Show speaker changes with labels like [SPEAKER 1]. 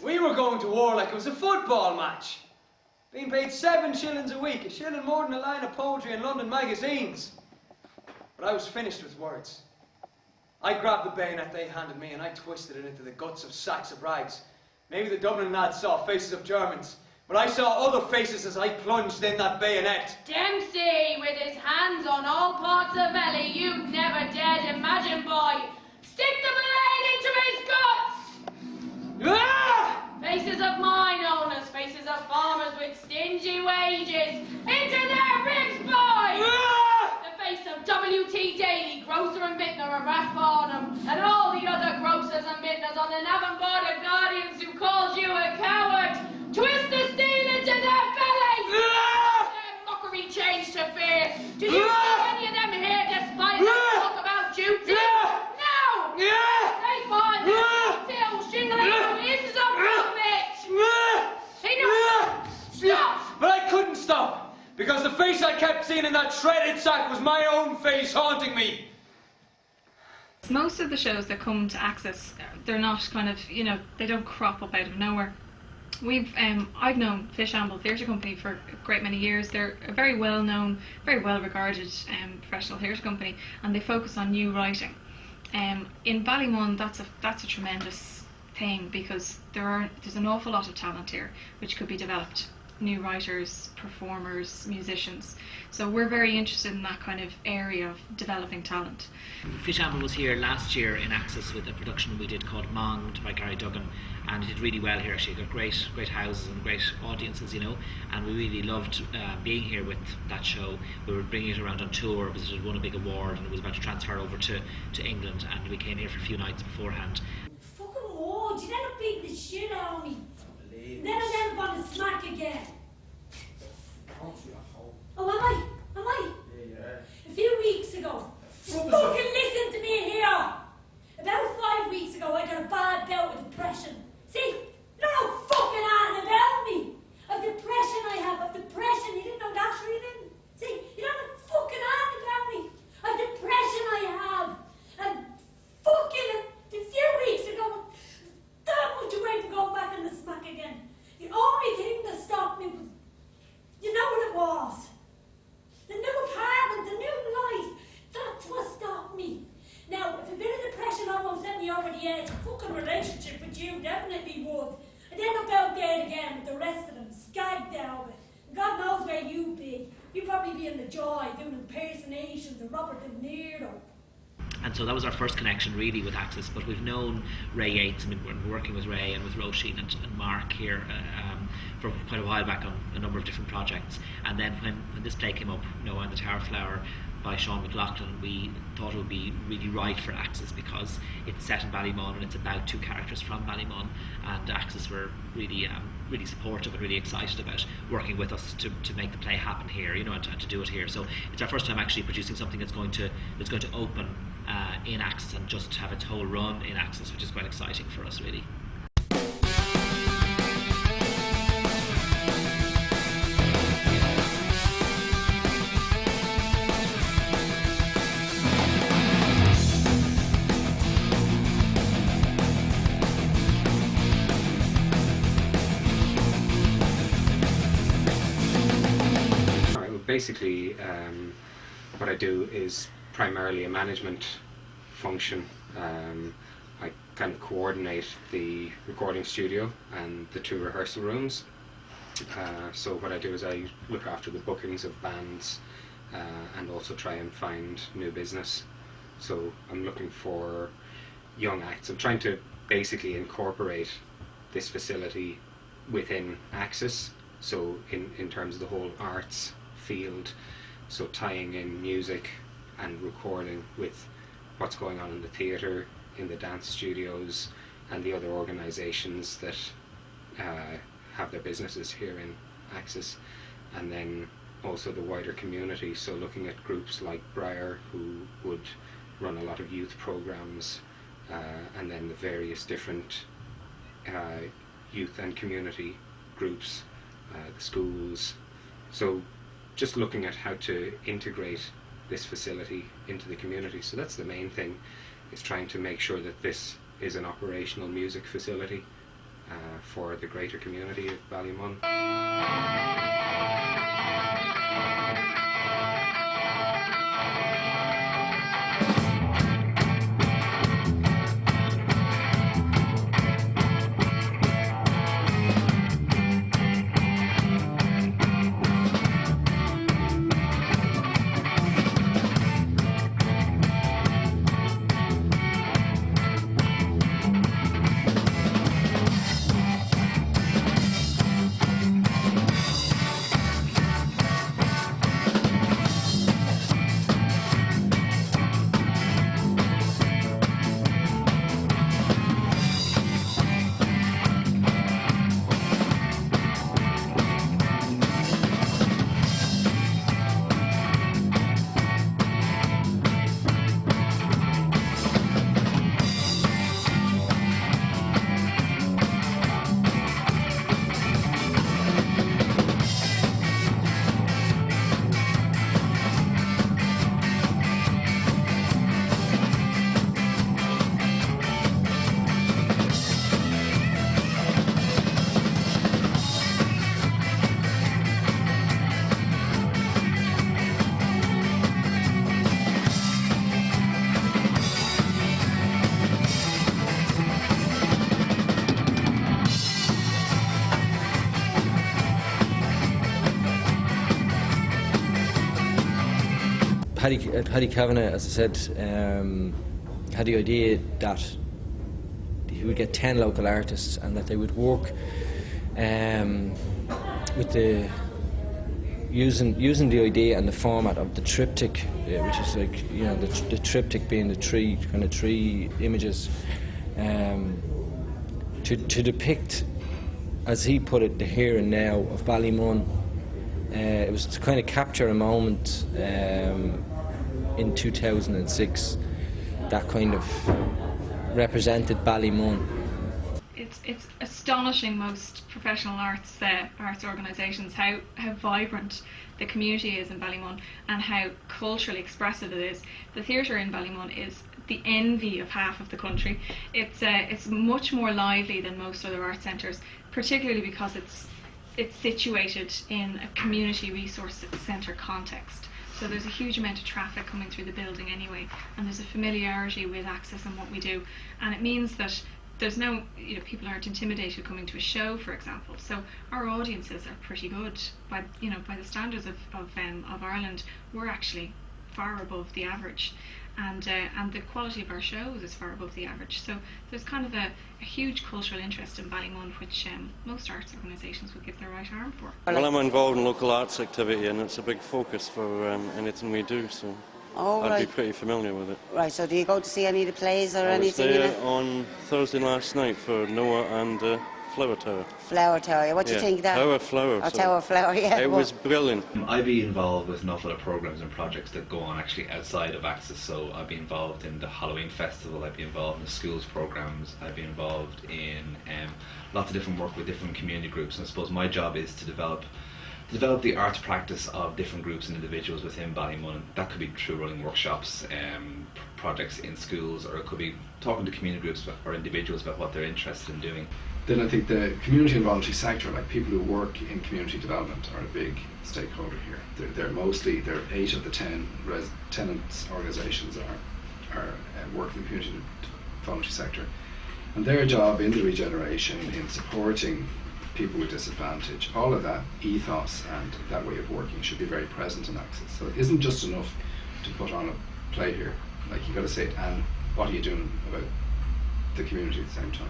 [SPEAKER 1] We were going to war like it was a football match. Being paid 7 shillings a week, a shilling more than a line of poetry in London magazines. But I was finished with words. I grabbed the bayonet they handed me and I twisted it into the guts of sacks of rags. Maybe the Dublin lads saw faces of Germans, but I saw other faces as I plunged in that bayonet.
[SPEAKER 2] Dempsey, with his hands on all parts of belly, you'd never dared imagine, boy. Stick the blade into his guts!
[SPEAKER 1] Ah!
[SPEAKER 2] Faces of mine owners, faces of farmers with stingy wages, into their ribs, boy!
[SPEAKER 1] Ah!
[SPEAKER 2] The face of W.T. Daly, grocer and vintner of Rathfarnham, and all the other grocers and vintners on the Navan border guardians who called you a coward. Twist the steel into their bellies!
[SPEAKER 1] Ah!
[SPEAKER 2] Their mockery changed to fear. Do you see any of them here despite their talk about duty? No! They find themselves still shingling out hymns of profit! He knows. Stop!
[SPEAKER 1] But I couldn't stop, because the face I kept seeing in that shredded sack was my own face haunting me.
[SPEAKER 3] Most of the shows that come to Axis, they're not kind of, you know, they don't crop up out of nowhere. I've known Fishamble Theatre Company for a great many years. They're a very well known, very well regarded professional theatre company, and they focus on new writing. In Ballymun, that's a tremendous thing, because there's an awful lot of talent here which could be developed. New writers, performers, musicians. So we're very interested in that kind of area of developing talent.
[SPEAKER 4] Fishamble was here last year in Axis with a production we did called Monged by Gary Duggan, and it did really well here actually. Got great houses and great audiences, you know, and we really loved being here with that show. We were bringing it around on tour because it had won a big award and it was about to transfer over to England, and we came here for a few nights beforehand.
[SPEAKER 5] Fucking war, you end up beating the shit out of me. Then I end up on the smack again. Oh, am I? Yeah. A few weeks ago. Fucking listen to me here. About 5 weeks ago, I got a bad bout of depression. See, you don't know fucking anything about me. Of depression I have, of depression. You didn't know that, sure you didn't? See, you don't know fucking anything about me. Of depression I have. And fucking a few weeks ago, that much away from going back in the smack again. The only thing that stopped me was, you know what it was? The new apartment, the new life. That's what stopped me. Now, if a bit of depression almost sent me over the edge, a fucking relationship with you definitely would. I'd end up out there again with the rest of them, skagged out of it. And God knows where you'd be. You'd probably be in the Joy doing impersonations of Robert De Niro.
[SPEAKER 4] And so that was our first connection really with Axis, but we've known Ray Yates, and we're working with Ray and with Roisin and Mark here for quite a while back on a number of different projects. And then when this play came up, Noah and the Tower Flower by Sean McLaughlin, we thought it would be really right for Axis because it's set in Ballymun and it's about 2 characters from Ballymun, and Axis were really supportive and really excited about working with us to make the play happen here, you know, and to do it here. So it's our first time actually producing something that's going to open in Axis and just have its whole run in Axis, which is quite exciting for us really.
[SPEAKER 6] Basically, what I do is primarily a management function. I kind of coordinate the recording studio and the 2 rehearsal rooms. So what I do is I look after the bookings of bands and also try and find new business. So I'm looking for young acts. I'm trying to basically incorporate this facility within Axis, so in terms of the whole arts field, so tying in music and recording with what's going on in the theatre, in the dance studios and the other organisations that have their businesses here in Axis, and then also the wider community, so looking at groups like Briar who would run a lot of youth programmes, and then the various different youth and community groups, the schools. So just looking at how to integrate this facility into the community. So that's the main thing, is trying to make sure that this is an operational music facility for the greater community of Ballymun.
[SPEAKER 7] Paddy Kavanagh, as I said, had the idea that he would get 10 local artists and that they would work with the using the idea and the format of the triptych, which is like, you know, the triptych being the three images, to depict, as he put it, the here and now of Ballymun. It was to kind of capture a moment in 2006 that kind of represented Ballymun.
[SPEAKER 3] It's astonishing, most professional arts organisations, how vibrant the community is in Ballymun and how culturally expressive it is. The theatre in Ballymun is the envy of half of the country. It's much more lively than most other art centres, particularly because it's situated in a community resource centre context. So there's a huge amount of traffic coming through the building anyway, and there's a familiarity with access and what we do, and it means that there's no, you know, people aren't intimidated coming to a show, for example. So our audiences are pretty good by the standards of Ireland. We're actually far above the average, and the quality of our shows is far above the average. So there's kind of a huge cultural interest in Ballymun, which most arts organisations would give their right arm for.
[SPEAKER 8] Well, I'm involved in local arts activity, and it's a big focus for anything we do, so I'd be pretty familiar with it.
[SPEAKER 9] Right, so do you go to see any of the plays or anything?
[SPEAKER 8] I was there on Thursday last night for Noah and Flower Tower.
[SPEAKER 9] Flower Tower, what do you think of that?
[SPEAKER 8] Tower Flower.
[SPEAKER 9] Or Tower Flower, yeah.
[SPEAKER 8] It was brilliant.
[SPEAKER 10] I'd be involved with an awful lot of programmes and projects that go on actually outside of Access. So I'd be involved in the Halloween Festival, I'd be involved in the schools programmes, I'd be involved in lots of different work with different community groups. And I suppose my job is to develop the arts practice of different groups and individuals within Ballymun. That could be through running workshops, projects in schools, or it could be talking to community groups or individuals about what they're interested in doing.
[SPEAKER 11] Then I think the community and voluntary sector, like people who work in community development, are a big stakeholder here. They're 8 of the 10 tenants organisations are working in the community and voluntary sector, and their job in the regeneration, in supporting people with disadvantage, all of that ethos and that way of working should be very present in Access. So it isn't just enough to put on a play here. Like, you got to say it, and what are you doing about the community at the same time?